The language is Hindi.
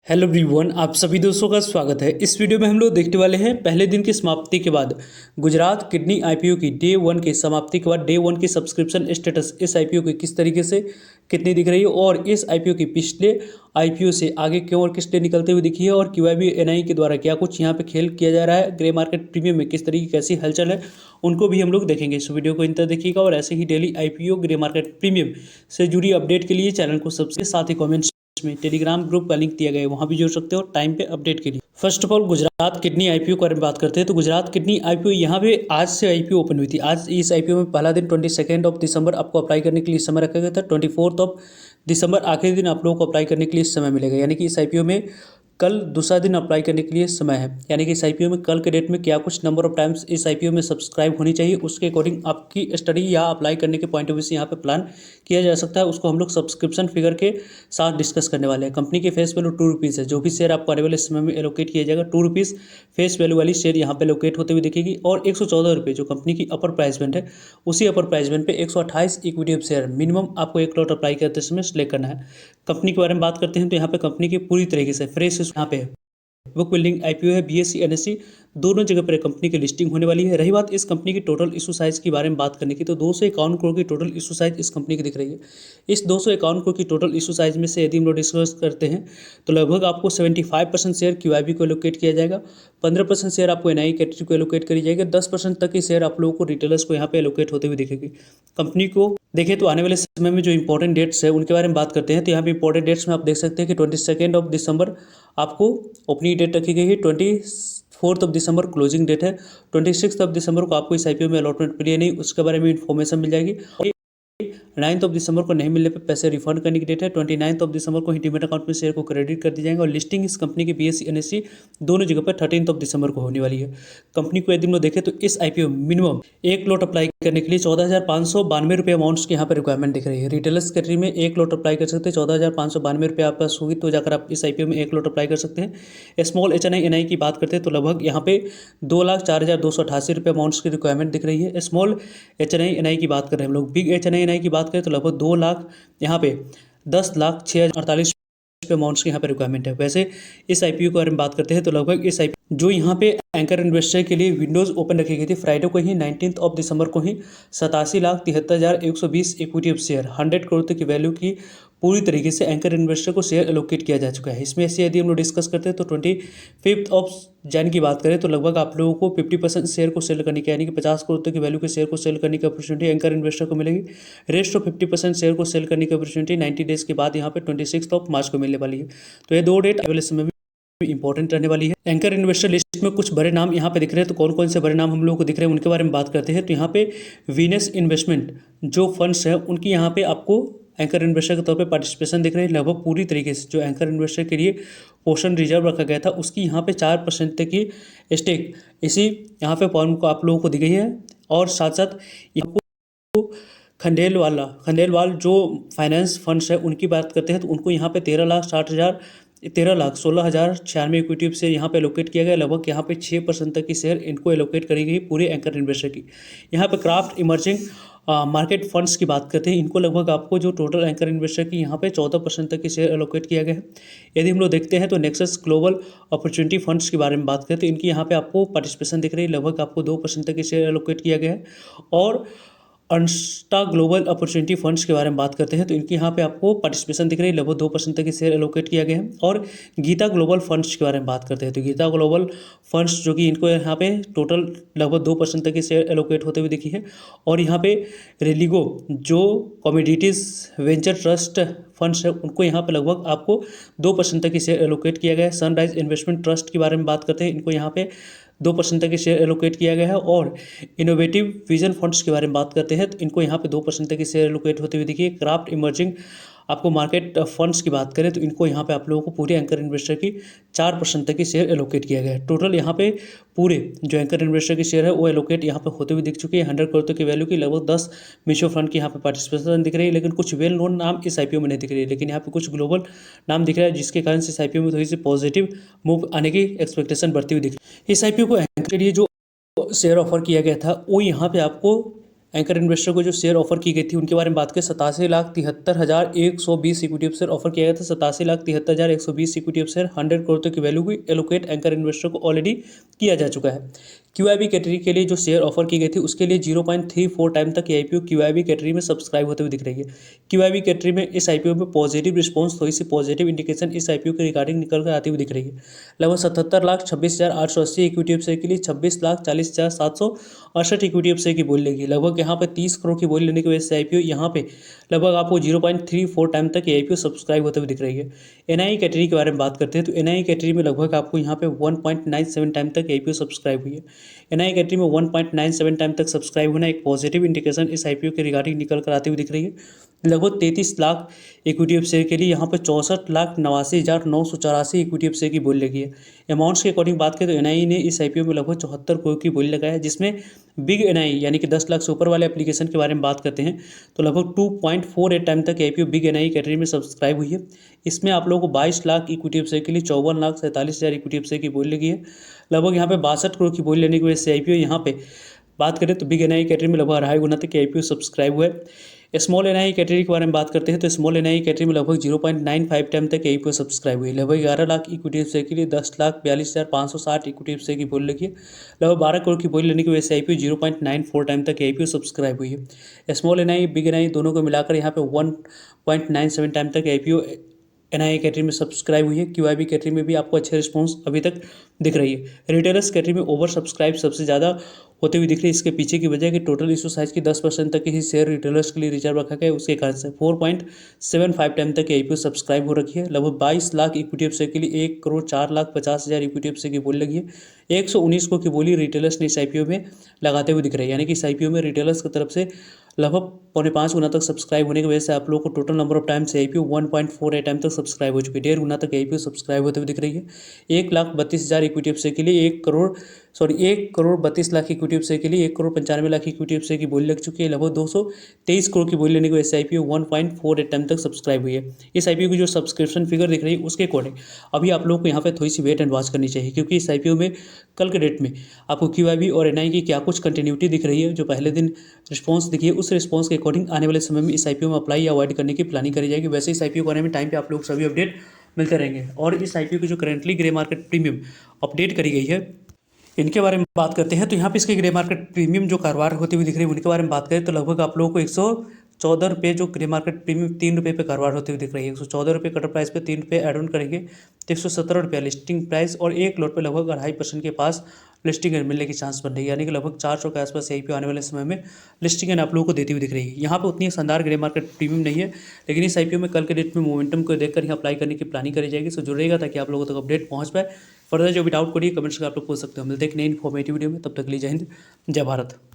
हेलो एवरीवन, आप सभी दोस्तों का स्वागत है। इस वीडियो में हम लोग देखने वाले हैं पहले दिन की समाप्ति के बाद गुजरात किडनी आईपीओ की डे वन की समाप्ति के बाद डे वन की सब्सक्रिप्शन स्टेटस इस आईपीओ की किस तरीके से कितनी दिख रही है और इस आईपीओ की पिछले आईपीओ से आगे क्यों और किस डे निकलते हुए दिखी है और क्यूआईबी एनआई के द्वारा क्या कुछ यहाँ पे खेल किया जा रहा है, ग्रे मार्केट प्रीमियम में किस तरीके की कैसी हलचल है, उनको भी हम लोग देखेंगे। इस वीडियो को इंत तक देखिएगा और ऐसे ही daily IPO grey market premium से जुड़ी अपडेट के लिए चैनल को सब्सक्राइब, साथ ही कॉमेंट्स में टेलीग्राम ग्रुप का लिंक दिया गया है, वहां भी जुड़ सकते हो टाइम पे अपडेट के लिए। First of all Gujarat kidney IPO के बारे में बात करते हैं तो गुजरात किडनी आईपीओ यहाँ पे आज से आईपीओ ओपन हुई थी। आज इस आईपीओ में पहला दिन 22 दिसंबर आपको अप्लाई करने के लिए समय रखा गया था। 24 दिसंबर आखिरी दिन आप लोगों को अप्लाई करने के लिए समय मिलेगा, यानी कि इस आईपीओ में कल दूसरा दिन अप्लाई करने के लिए समय है। यानी कि इस आईपीओ में कल के डेट में क्या कुछ नंबर ऑफ टाइम्स इस आईपीओ में सब्सक्राइब होनी चाहिए, उसके अकॉर्डिंग आपकी स्टडी या अप्लाई करने के पॉइंट ऑफ व्यू से यहाँ पे प्लान किया जा सकता है। उसको हम लोग सब्सक्रिप्शन फिगर के साथ डिस्कस करने वाले हैं। कंपनी के फेस वैल्यू ₹2 है। जो भी शेयर आपको आने वाले समय में एलोकेट किया जाएगा ₹2 फेस वैल्यू वाली शेयर यहाँ पे एलोकेट होते हुए दिखेगी। और ₹114 जो कंपनी की अपर प्राइस बैंड है, उसी अपर प्राइस बैंड पे 128 इक्विटी ऑफ शेयर मिनिमम आपको 1 लॉट अप्लाई करते समय सिलेक्ट करना है। कंपनी के बारे में बात करते हैं तो यहाँ पे कंपनी की पूरी तरीके से फ्रेश यहाँ पे बुक बिल्डिंग आईपीओ है। बीएससी एनएससी दोनों जगह पर कंपनी की लिस्टिंग होने वाली है। रही बात इस कंपनी की टोटल इशू साइज के बारे में बात करने की तो 251 करोड़ की टोटल इशू साइज इस कंपनी की दिख रही है। इस 251 करोड़ की टोटल इशू साइज में से यदि हम लोग डिस्कस करते हैं तो लगभग आपको 75% शेयर क्यूआईबी को एलोकेट किया जाएगा, 15% शेयर आपको एनआई कैटेगरी को एलोकेट करी जाएगी, 10% तक की शेयर आप लोगों को रिटेलर्स को यहाँ पे एलोकेट होते हुए दिखेगी। कंपनी को देखें तो आने वाले समय में जो इंपॉर्टेंट डेट्स है उनके बारे में बात करते हैं तो यहाँ पे इंपॉर्टेंट डेट्स में आप देख सकते हैं कि 22 दिसंबर आपको ओपनिंग डेट रखी गई है, 24 दिसंबर क्लोजिंग डेट है, 26 दिसंबर को आपको इस आईपीओ में अलॉटमेंट मिली है नहीं, उसके बारे में इन्फॉर्मेशन मिल जाएगी। 9 दिसंबर को नहीं मिलने पर पैसे रिफंड करने की डेट है। 29 दिसंबर को ही डीमैट अकाउंट में शेयर को क्रेडिट कर दिया जाएगा और लिस्टिंग इस कंपनी की बीएससी एनएससी दोनों जगह पर 13 दिसंबर को होने वाली है। कंपनी को यदि हम लोग देखें तो इस आईपीओ मिनिमम 1 लॉट अप्लाई करने के लिए ₹14,592 अमाउंट्स की यहाँ पर रिक्वायरमेंट दिख रही है। रिटेलर्स कैटेगरी में 1 लॉट अप्लाई कर सकते हैं, ₹14,592 आपके पास होगी तो जाकर आप इस आईपीओ में 1 लॉट अप्लाई कर सकते हैं। स्मॉल एचएनआई एनआई की बात करते हैं तो लगभग यहाँ पे ₹2,04,288 अमाउंट्स की रिक्वायरमेंट दिख रही है। स्मॉल एचएनआई एनआई की बात करें हम लोग, बिग एचएनआई एनआई की बात करें तो लगभग 2 लाख यहाँ पे 10,06,048 अमाउंट्स की यहाँ पे रिक्वायरमेंट है। वैसे इस आईपीओ के बारे में बात करते हैं तो लगभग इस आईपीओ जो यहाँ पे एंकर इन्वेस्टर के लिए विंडोज ओपन रखी गई थी फ्राइडे को ही 19 दिसंबर को ही 87,73,120 इक्विटी ऑफ शेयर 100 करोड़ तक की वैल्यू की पूरी तरीके से एंकर इन्वेस्टर को शेयर एलोकेट किया जा चुका है। इसमें से यदि हम लोग डिस्कस करते हैं तो 25 जैन की बात करें तो लगभग आप लोगों को 50% शेयर को सेल करने की, यानी कि 50 करोड़ तक की वैल्यू के शेयर को सेल करने की अपॉर्चुनिटी एंकर इन्वेस्टर को मिलेगी। रेस्ट ऑफ 50% शेयर को सेल करने की अपॉर्चुनिटी 90 डेज के बाद यहाँ पे 26 मार्च को मिलने वाली है। तो ये दो डेट अगले समय में इंपॉर्टेंट रहने वाली है। एंकर इन्वेस्टर लिस्ट में कुछ बड़े नाम यहाँ पे दिख रहे हैं तो कौन कौन से बड़े नाम हम लोगों को दिख रहे हैं उनके बारे में बात करते हैं। तो यहाँ पे वीनस इन्वेस्टमेंट जो फंड्स है उनकी यहाँ पे आपको एंकर इन्वेस्टर के तौर पे पार्टिसिपेशन दिख रही है। लगभग पूरी तरीके से जो एंकर इन्वेस्टर के लिए पोर्शन रिजर्व रखा गया था उसकी यहाँ पे 4% तक की स्टेक इसी यहाँ पे फॉर्म को आप लोगों को दी गई है। और साथ साथ खंडेलवाल जो फाइनेंस फंड्स है उनकी बात करते हैं तो उनको यहाँ पे 13,16,096 इक्विटी से यहाँ पे एलोकेट किया गया। लगभग यहाँ पे 6% तक की शेयर इनको एलोकेट करी गई पूरे एंकर इन्वेस्टर की। यहाँ पे क्राफ्ट इमर्जिंग मार्केट फंड्स की बात करते हैं, इनको लगभग आपको जो टोटल एंकर इन्वेस्टर की यहाँ पे 14% तक की शेयर एलोकेट किया गया है। यदि हम लोग देखते हैं तो नेक्सस ग्लोबल अपॉर्चुनिटी फंड्स के बारे में बात करते हैं तो इनकी यहाँ पे आपको पार्टिसिपेशन दिख रही है, लगभग आपको 2% तक की शेयर एलोकेट किया गया है। और अंस्टा ग्लोबल अपॉर्चुनिटी फंड्स के बारे में बात करते हैं तो इनकी यहाँ पे आपको पार्टिसिपेशन दिख रही है, लगभग 2% तक की शेयर एलोकेट किया गया है। और गीता ग्लोबल फंड्स के बारे में बात करते हैं तो गीता ग्लोबल फंड्स जो कि इनको यहाँ पे टोटल लगभग 2% तक की शेयर एलोकेट होते हुए दिखी है। और यहाँ पे रेलिगो जो कमोडिटीज़ वेंचर ट्रस्ट फंड्स है उनको यहाँ पे लगभग आपको 2% तक की शेयर एलोकेट किया गया है। सनराइज इन्वेस्टमेंट ट्रस्ट के बारे में बात करते हैं, इनको यहाँ पे 2% तक की शेयर एलोकेट किया गया है। और इनोवेटिव विजन फंड्स के बारे में बात करते हैं तो इनको यहाँ पे 2% तक की शेयर एलोकेट होते हुए दिखिए। क्राफ्ट इमर्जिंग आपको मार्केट फंड्स की बात करें तो इनको यहाँ पे आप लोगों को पूरे एंकर इन्वेस्टर की 4% तक की शेयर एलोकेट किया गया है। टोटल यहाँ पे पूरे जो एंकर इन्वेस्टर की शेयर है वो एलोकेट यहाँ पे होते हुए दिख चुकी है। 100 करोड़ तक की वैल्यू की लगभग 10 म्यूचुअल फंड की यहाँ पे पार्टिसिपेशन दिख रही है, लेकिन कुछ वेल नोन नाम इस आईपीओ में नहीं दिख रही है। लेकिन यहाँ पे कुछ ग्लोबल नाम दिख रहा है जिसके कारण से इस आईपीओ में थोड़ी सी पॉजिटिव मूव आने की एक्सपेक्टेशन बढ़ती हुई दिख रही है। इस आईपीओ को एंकर के लिए जो शेयर ऑफर किया गया था वो यहाँ पे आपको एंकर इन्वेस्टर को जो शेयर ऑफर की गई थी उनके बारे में बात करें 87,73,120 इक्विटी शेयर ऑफर किया गया था। 87,73,120 इक्विटी शेयर 100 करोड़ तक की वैल्यू की एलोकेट एंकर इन्वेस्टर को ऑलरेडी किया जा चुका है। QIB कैटेगरी के लिए जो शेयर ऑफर की गई थी उसके लिए 0.34 टाइम तक ये IPO QIB कैटेगरी में सब्सक्राइब होते हुए दिख रही है। QIB कैटेगरी में इस IPO में पॉजिटिव रिस्पांस, थोड़ी सी पॉजिटिव इंडिकेशन इस IPO के रिगार्डिंग निकल कर आती हुई दिख रही है। लगभग 77,26,880 इक्विटी शेयर के लिए 26,40,768 इक्विटी शेयर की बोली लेगी। लगभग यहाँ पे 30 करोड़ की बोली लेने की वजह से IPO यहाँ पे लगभग आपको 0.34 टाइम तक ये IPO सब्सक्राइब होते हुए दिख रही है। NII कैटेगरी के बारे में बात करते हैं तो NII कैटेगरी में लगभग आपको यहाँ पे 1.97 टाइम तक IPO सब्सक्राइब हुई है। NII कैटेगरी में 1.97 टाइम तक सब्सक्राइब होना एक पॉजिटिव इंडिकेशन इस IPO के रिगार्डिंग निकल कर आती हुई दिख रही है। लगभग 33 लाख इक्विटी शेयर के लिए यहाँ पर 64,89,984 इक्विटी शेयर की बोली लगी है। अमाउंट्स के अकॉर्डिंग बात करें तो NII ने इस IPO में लगभग 74 करोड़ की बोली लगाया है, जिसमें बिग NII यानी कि 10 लाख से ऊपर वाले एप्लीकेशन के बारे में बात करते हैं तो लगभग 2.48 टाइम तक IPO बिग NII कैटेगरी में सब्सक्राइब हुई है। इसमें आप लोगों को 22 लाख इक्विटी शेयर के लिए 54,47,000 इक्विटी शेयर की बोली लगी है। लगभग यहाँ पे 62 करोड़ की बोली लेने की वजह से IPO यहाँ पे बात करें तो बिग NII कैटेगरी में लगभग 2.5 गुना तक IPO सब्सक्राइब हुआ है। स्मॉल NII कैटेगरी के बारे में बात करते हैं तो स्मॉल NII कैटेगरी में लगभग 0.95 टाइम तक IPO सब्सक्राइब हुई। लगभग 11 लाख इक्विटी शेयर के लिए 10,42,560 इक्विटी शेयर की बोली लगी है। लगभग 12 करोड़ की बोली लेने की वजह से IPO 0.94 टाइम तक IPO सब्सक्राइब हुई है। स्मॉल NII बिग NII दोनों को मिलाकर यहाँ पे 1.97 टाइम तक IPO NII कैटेगरी में सब्सक्राइब हुई है। QIB कैटेगरी में भी आपको अच्छे रिस्पॉन्स अभी तक दिख रही है। रिटेलर्स कैटेगरी में ओवर सब्सक्राइब सबसे ज़्यादा होते हुए दिख रही है। इसके पीछे की वजह है कि टोटल इशू साइज की 10% तक ही शेयर रिटेलर्स के लिए रिजर्व रखा गया है। उसके कारण से 4.75 टाइम तक IPO सब्सक्राइब हो रखी है। लगभग 22 लाख इक्विटी शेयर के लिए 1,04,50,000 इक्विटी शेयर की बोली लगी है। 119 करोड़ की बोली रिटेलर्स ने इस IPO में लगाते हुए दिख रही है, यानी कि इस IPO में रिटेलर्स की तरफ से लगभग 4.5 गुना तक सब्सक्राइब होने की वजह से आप लोगों को टोटल नंबर ऑफ टाइम से IPO 1.48 टाइम तक सब्सक्राइब हो चुकी है। 1.5 गुना तक IPO सब्सक्राइब होते हुए दिख रही है। 1,32,000 इक्विटी शेयर के लिए 1,32,00,000 इक्विटी शेयर के लिए 1,95,00,000 इक्विटी शेयर की बोली लग चुकी है। लगभग 223 करोड़ की बोली लेने की वजह से IPO 1.48 टाइम तक सब्सक्राइब हुई है। इस IPO की जो सब्सक्रिप्शन फिगर दिख रही है उसके अकॉर्डिंग अभी आप लोगों को यहाँ पे थोड़ी सी वेट एंड वॉच करनी चाहिए, क्योंकि इस IPO में कल के डेट में आपको QIB और NII की क्या कुछ कंटिन्यूटी दिख रही है। जो पहले दिन रिस्पॉन्स दिखी है उस रिस्पॉन्स के अकॉर्डिंग आने वाले समय में इस IPO में अप्लाई या अवॉइड करने की प्लानिंग करी जाएगी। वैसे इस IPO को आने में टाइम पे आप लोग सभी अपडेट मिलते रहेंगे। और इस IPO की जो currently grey market premium update करी गई है इनके बारे में बात करते हैं तो यहाँ पे इसके ग्रे मार्केट प्रीमियम जो कारोबार होती हुई दिख रही है उनके बारे में बात करें तो लगभग आप लोगों को 114 रुपये जो ग्रे मार्केट प्रीमियम 3 रुपये पे कारोबार होते हुए दिख रही है। 114 रुपये कटर प्राइस पे 3 रुपये एड ऑन करेंगे तो 117 रुपये लिस्टिंग प्राइस और एक लॉट पे लगभग 2.5% के पास लिस्टिंग मिलने की चांस बन रही है, यानी कि लगभग 400 के आसपास IPO आने वाले समय में लिस्टिंग आप लोगों को देती हुई दिख रही है। यहाँ पे उतनी शानदार ग्रे मार्केट प्रीमियम नहीं है, लेकिन इस IPO में कल के डेट में मोमेंटम को देखकर ही अप्लाई करने की प्लानिंग करी जाएगी। सो जुड़ेगा ताकि आप लोगों तक अपडेट पहुँच पाए। फर्दर जो भी डाउट करिए कमेंट्स कर आप लोग पूछ सकते हो। मिलते हैं एक नई इन्फॉर्मेटिव वीडियो में, तब तक के लिए जय हिंद जय भारत।